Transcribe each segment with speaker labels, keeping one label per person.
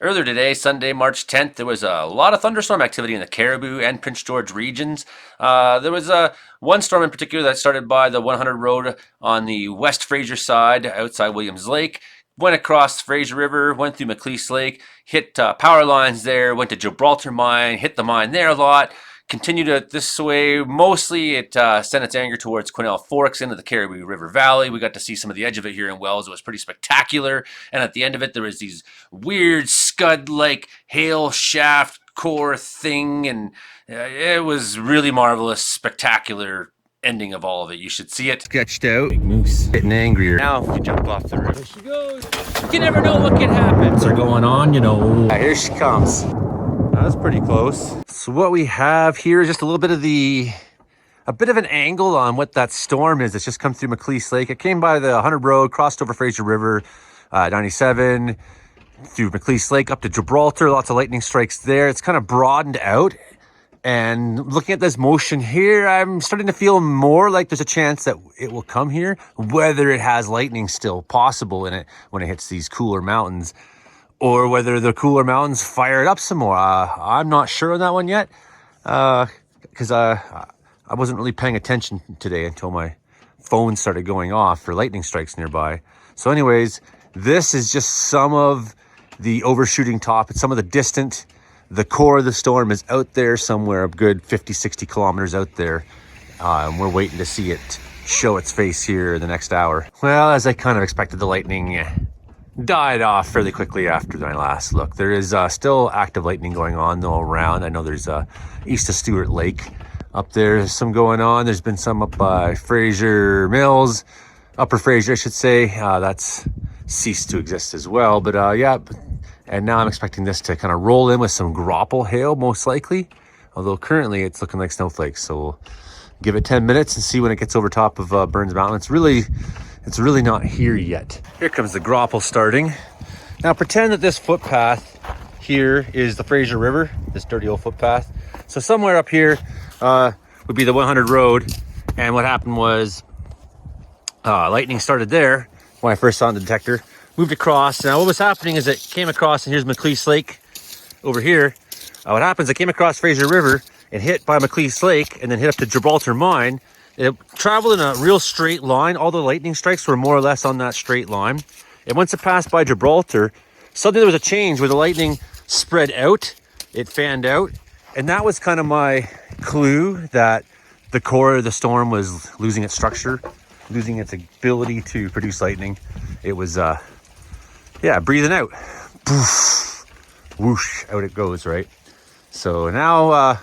Speaker 1: Earlier today, Sunday, March 10th, there was a lot of thunderstorm activity in the Cariboo and Prince George regions. There was one storm in particular that started by the 100 road on the West Fraser side outside Williams Lake, went across Fraser River, went through McLeese Lake, hit power lines there, went to Gibraltar Mine, hit the mine there a lot, continued it this way. Mostly it sent its anger towards Quesnel Forks into the Cariboo River Valley. We got to see some of the edge of it here in Wells. It was pretty spectacular. And at the end of it, there was these weird scud-like hail shaft core thing. And it was really marvelous, spectacular ending of all of it. You should see it. Sketched out. Big moose. Getting angrier. Now if you jump off the roof. There she goes. You never know what can happen. What's going on, you know. Here she comes. That's pretty close. So what we have here is just a little bit of a bit of an angle on what that storm is. It's just come through McLeese Lake. It came by the 100 road, crossed over Fraser River, 97, through McLeese Lake up to Gibraltar. Lots of lightning strikes there. It's kind of broadened out. And looking at this motion here, I'm starting to feel more like there's a chance that it will come here, whether it has lightning still possible in it when it hits these cooler mountains, or whether the cooler mountains fire it up some more. I'm not sure on that one yet, because I wasn't really paying attention today until my phone started going off for lightning strikes nearby. So anyways, this is just some of the overshooting top. It's some of the distant. The core of the storm is out there somewhere, a good 50, 60 kilometers out there. And we're waiting to see it show its face here in the next hour. Well, as I kind of expected, the lightning died off fairly quickly after my last look. There is still active lightning going on though around. I know there's east of Stewart Lake up there. There's some going on. There's been some up by Fraser Mills, Upper Fraser, I should say. That's ceased to exist as well. But yeah, and now I'm expecting this to kind of roll in with some Grapple hail, most likely. Although currently it's looking like snowflakes. So we'll give it 10 minutes and see when it gets over top of Burns Mountain. It's really not here yet. Here comes the Grapple starting. Now pretend that this footpath here is the Fraser River, this dirty old footpath. So somewhere up here would be the 100 road. And what happened was lightning started there when I first saw the detector. Moved across. Now what was happening is it came across, and here's McLeese Lake over here. What happens, it came across Fraser River and hit by McLeese Lake and then hit up to Gibraltar Mine. It traveled in a real straight line. All the lightning strikes were more or less on that straight line. And once it passed by Gibraltar, suddenly there was a change where the lightning spread out, it fanned out. And that was kind of my clue that the core of the storm was losing its structure, losing its ability to produce lightning. It was, yeah, breathing out. Poof, whoosh, out it goes, right? So now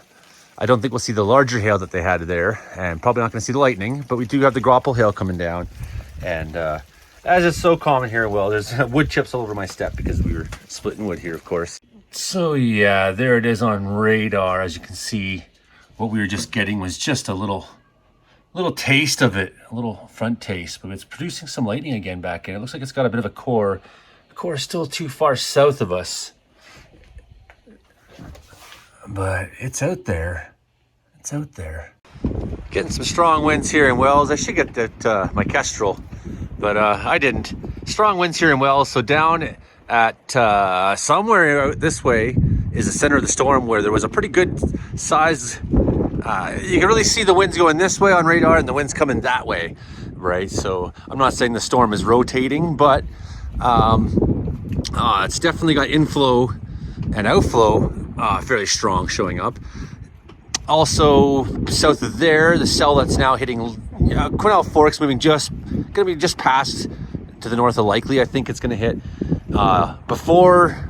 Speaker 1: I don't think we'll see the larger hail that they had there, and probably not going to see the lightning, but we do have the Grapple hail coming down. And as is so common here, well, there's wood chips all over my step because we were splitting wood here, of course. So yeah, there it is on radar. As you can see, what we were just getting was just a little taste of it, a little front taste, but it's producing some lightning again back in. It looks like it's got a bit of a core. The core is still too far south of us, but it's out there. It's out there. Getting some strong winds here in Wells. I should get that my Kestrel, but I didn't. Strong winds here in Wells. So down at somewhere out this way is the center of the storm, where there was a pretty good size. You can really see the winds going this way on radar and the winds coming that way, right? So I'm not saying the storm is rotating, but it's definitely got inflow and outflow fairly strong showing up. Also south of there, the cell that's now hitting Quesnel Forks, gonna be just past to the north of Likely. I think it's gonna hit before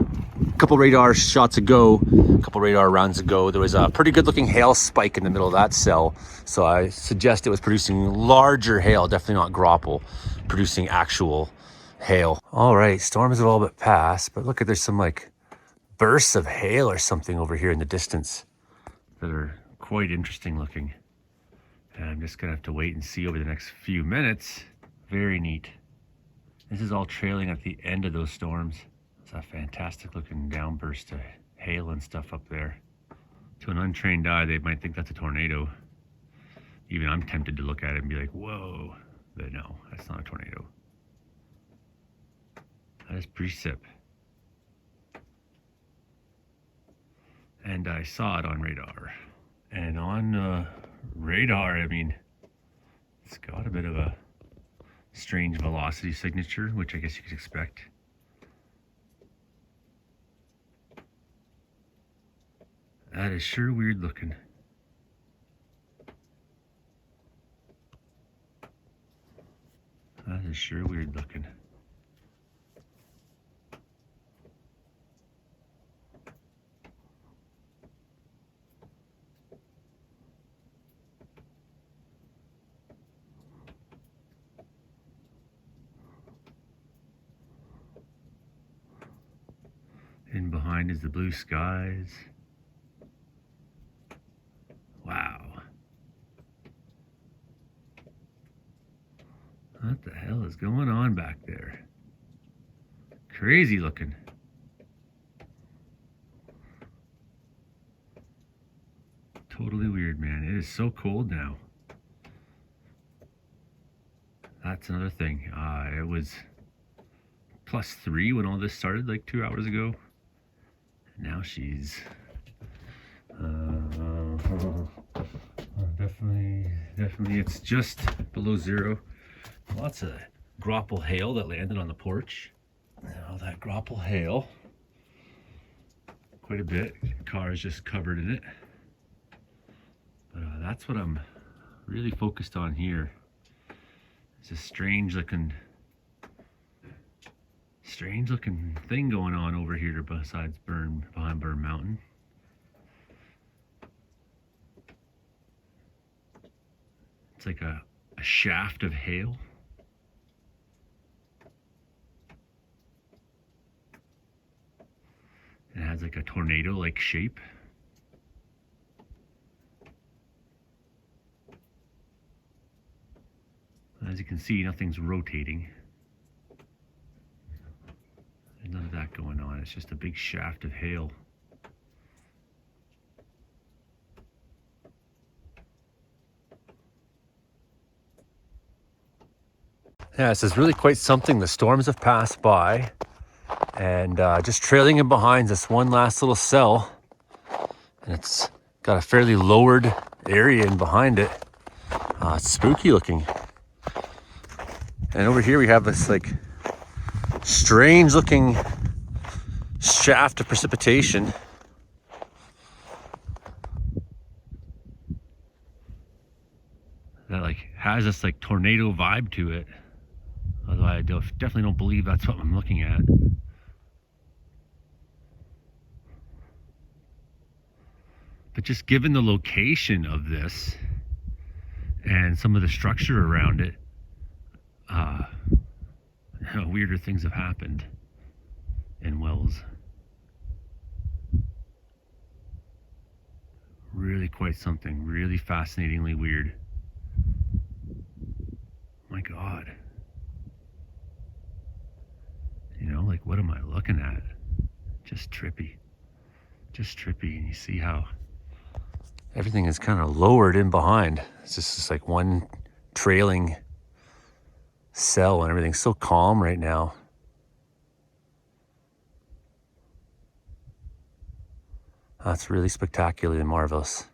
Speaker 1: a couple radar shots ago, a couple radar rounds ago, there was a pretty good looking hail spike in the middle of that cell. So I suggest it was producing larger hail, definitely not Grapple, producing actual hail. All right, storms have all but passed, but look at, there's some like bursts of hail or something over here in the distance that are quite interesting looking. And I'm just gonna have to wait and see over the next few minutes. Very neat. This is all trailing at the end of those storms. It's a fantastic looking downburst of hail and stuff up there. To an untrained eye, they might think that's a tornado. Even I'm tempted to look at it and be like, whoa, but no, that's not a tornado. That is precip. and I saw it on radar. And on radar, I mean, it's got a bit of a strange velocity signature, which I guess you could expect. That is sure weird looking. That is sure weird looking. And behind is the blue skies. Wow. What the hell is going on back there? Crazy looking. Totally weird, man. It is so cold now. That's another thing. It was +3 when all this started like 2 hours ago. Now she's definitely it's just below 0. Lots of Grapple hail that landed on the porch. Now that Grapple hail, quite a bit. Car is just covered in it. But that's what I'm really focused on here. It's a strange looking thing going on over here besides behind Burn Mountain. It's like a shaft of hail. It has like a tornado-like shape. As you can see, nothing's rotating. There's none of that going on. It's just a big shaft of hail. Yeah, this is really quite something. The storms have passed by, and just trailing in behind this one last little cell, and it's got a fairly lowered area in behind it. It's spooky looking. And over here we have this like strange looking shaft of precipitation. That like has this like tornado vibe to it. Although I definitely don't believe that's what I'm looking at. But just given the location of this and some of the structure around it, weirder things have happened in Wells. Really quite something, really fascinatingly weird. My God. You know, like what am I looking at? Just trippy. Just trippy. And you see how everything is kind of lowered in behind. It's just like one trailing cell, and everything's so calm right now. That's really spectacularly marvelous.